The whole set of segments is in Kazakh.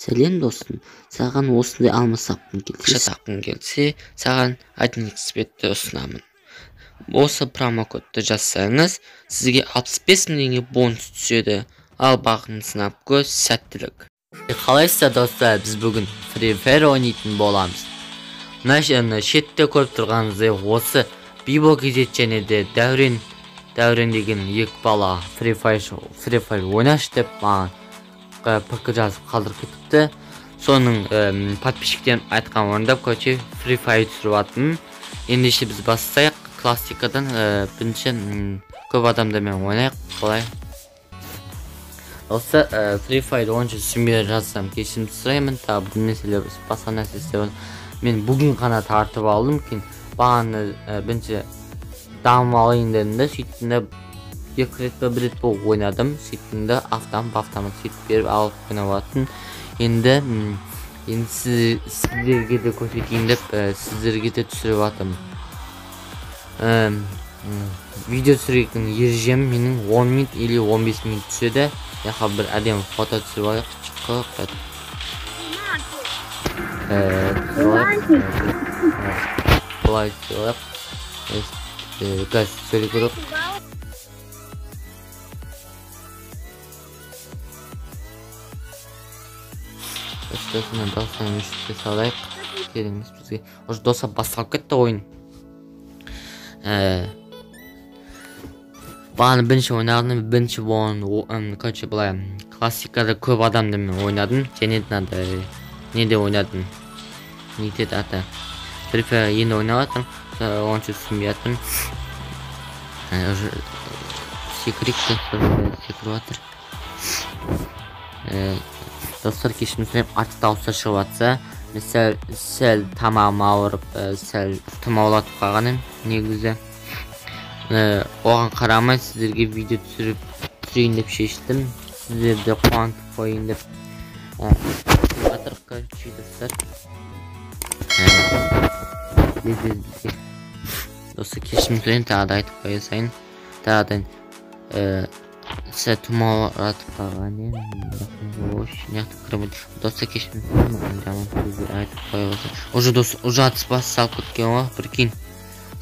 Сәлем достым, саған осындай алмас ақша тапқың келсе, саған AdNextBetті ұсынамын. Осы промокодты жазсаңыз, сізге 65 000 теңге бонус түседі. Ал бағын сынап көз, сәттілік. Қалайсыздар достар, біз бүгін Free Fire ойнайтын боламыз. Шетте көріп тұрғаныңыздай осы Бибо кезет және де Дәурен деген екі бала Free Fire ойнаш деп маған пікір жазып қалдырып кетіпті. Соның подписчиктерім айтқан орындап, короче, Free Fire түсіріп атым. Ендеше біз бастайық. Классикадан бірінші көп адамдармен ойнайық. Қалай? Осы Free Fire ойыншы түсінбей жазсам кешірім сұраймын. Тағы бұл мәселе басқа нәрсе. Мен бүгін ғана тартып алдым. Бағаны бірінші дамып алайын дедім де, сөйттім де екі рет бір рет болып ойнадым. Сөйттім де автомат сөйтіп беріп алып ойнап атын. Енді сіздерге де көрсетейін деп сіздерге де түсіріп атым. Видео түсіретін ережем менің 10 минут или 15 минут түседі. Яқа бір әдем фото түсіріп алайық. Бұлай түсіріп газ сөйлей көріп. Өстесінен дауыстан мүшітке салайық. Келіңіз бізге. Уже доса басталып кетті ойын. Бағаны бірінші ойнадым, бірінші болған, короче, бұлай классикада көп адамдармен ойнадым. Және неде ойнадым. Нетеді аты. Free Fire енді ойнап атым. Оншы түсінбей атым. Секіріп атыр. Достар, кешірім сұрайым, артық дауыстар шығып атса, сәл тамағым ауырып, сәл тұмаулатып қалғаным негізі. Оған қарамай сіздерге видео түсірейін деп шештім. Сіздерді қуантып қойын деп. Атыр көрші достар. Досы кешірім сұрайын, тағда айтып қоя сайын. Тағдан сәл тұмауратып қалған ем. Досы кешірім сұрайын, жаман сөздер айтып қоя болса. Уже атыспасы салып кеткен оға, прикинь.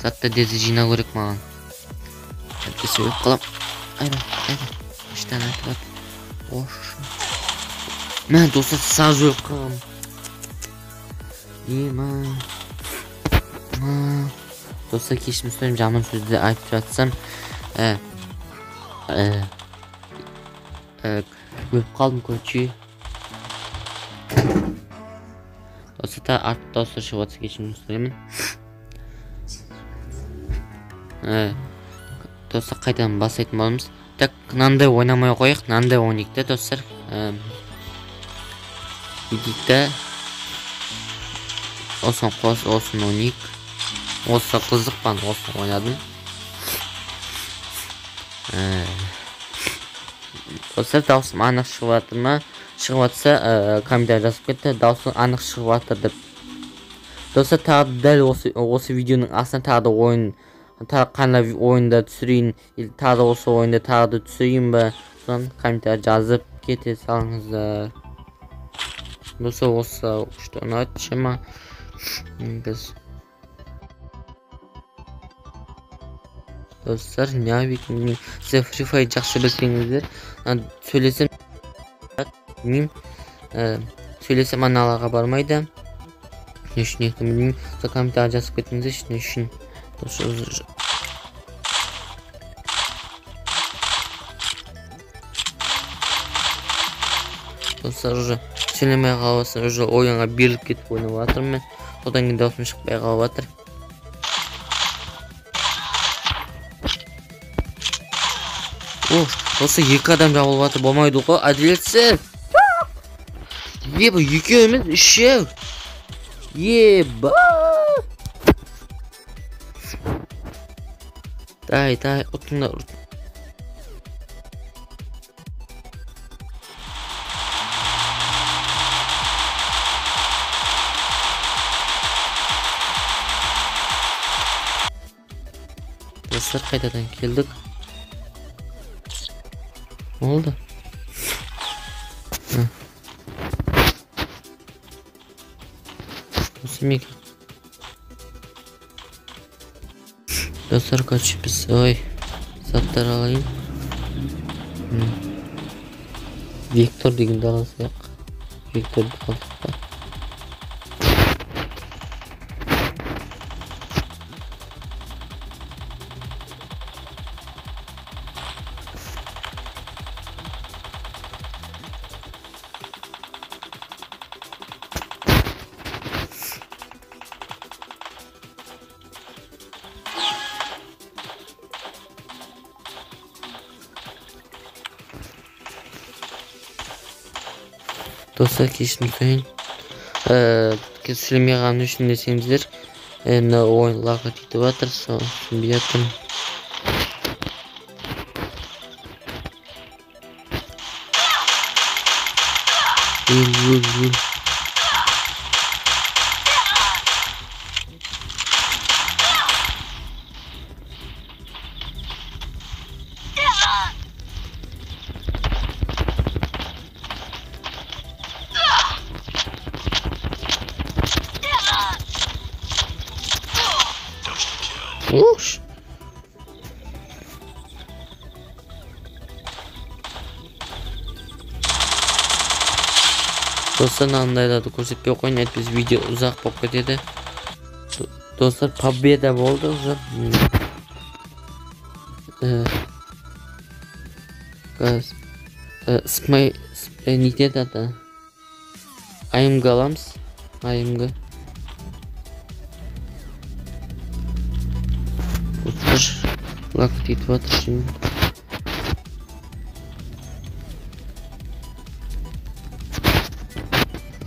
Затта дезі жина көрек маған. Әйтпесе өліп қалам. Айда. Іштен айтып ат. Ошы. Мен досы саз өліп қалам. Досы кешірім сұрайым, жаман сөзді айтып жатсам. Өліп қалдым көрчі. Досы та арт досы шығып атса кешірім сұраймын. Достар, қайдан басайтын боламыз. Так, нандай ойнамай қойық, нандай ойнайық достар. Видите, осын ойнайық. Осы қызық бан осын ойнадым. Достар, даусым анық шығып атыр ма? Шығып атса, комментарий жазып кетті. Даусым анық шығып атыр деп. Достар, тағы дәл осы видеоның астына тағы да қандай ойында түсірейін, тағы осы ойында тағы да түсірейін ба, содан комментарий жазып кете салыңыздар. Осы что ұнатшы ма? Достар, неабекім сіз Free Fire жақсы білсеңіздер, сөйлесем аналарға бармайды. Не үшін екті білмеймін, сол комментарий жазып кетіңіздер, не үшін. Достар, уже сөйлемей қалыватыр, уже ойынға беріліп кетіп ойнап жатырмын. Содан кейін даусым шықпай қалып жатыр. Осы екі адам жабылып жатыр, болмайды ғой, әділетсіз. Еба, екеу емес, үшеу. Еба. Дай, ұтыңдар. Достар, қайтадан келдік. Oldu. Kaçmayın. Dostlar kaç biz. Oy. Satlar alayım. Victor degende alsak. Victor alsak. Dostlar kesin söyleyin. Kesilmeyen üçün desеңіздер, мына ойын лага кетіп жатыр, соны түсінбей жатырмын. Уш. Dostlar andaylarda ko'rsatib qo'ying, biz video uzoq bo'lib ketadi. Dostlar победа bo'ldi уже. Guys, не dedi. Ayımga alamiz. Ayımga. Lak deyip atır şimdi.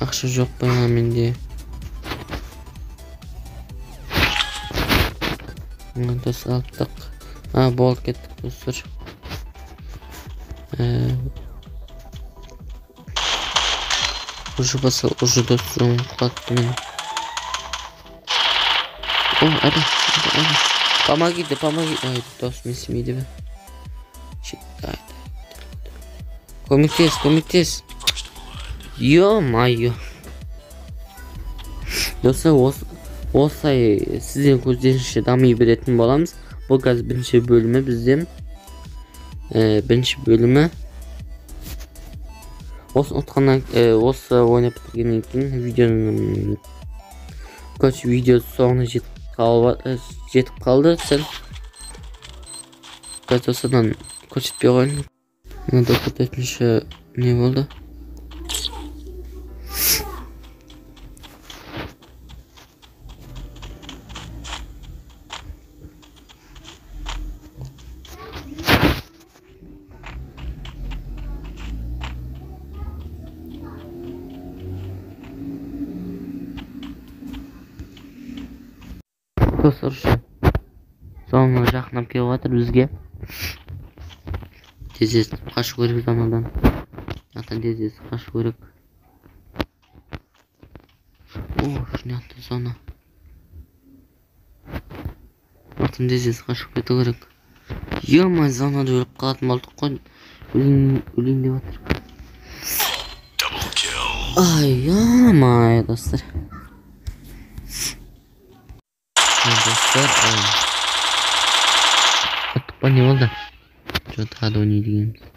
Akşı yok bana mende. Dost aldık. Ha bol kettik dostlar. Уже basal, уже dostum kattım. Oh hadi. Помогите. Ай, dost мисмейді бі. Көмектес. Ё-майо. Достар, осылай сізден көздеріңізше дами беретін боламыз. Бұл қазір бірінші бөлімі бізден. Бірінші бөлімі. Осы ойнап біткеннен кейін видеоның көш видео соңына жетіп қалды. Сәл осыдан көрсетпей қойын. Мына төртінші не болды? Dostlar şu sonuna жақындап келіп жатыр бізге. Тез қашу керек анадан. Тез қашу керек. О, шнятты зона. Тез қашу кету керек. Ё-май, зонада өліп қалатын болдық қой. Өлейін деп жатыр. Ай, ё-май, достар. Dostlar, attık ne oldu? Çok daha da oynayacağız.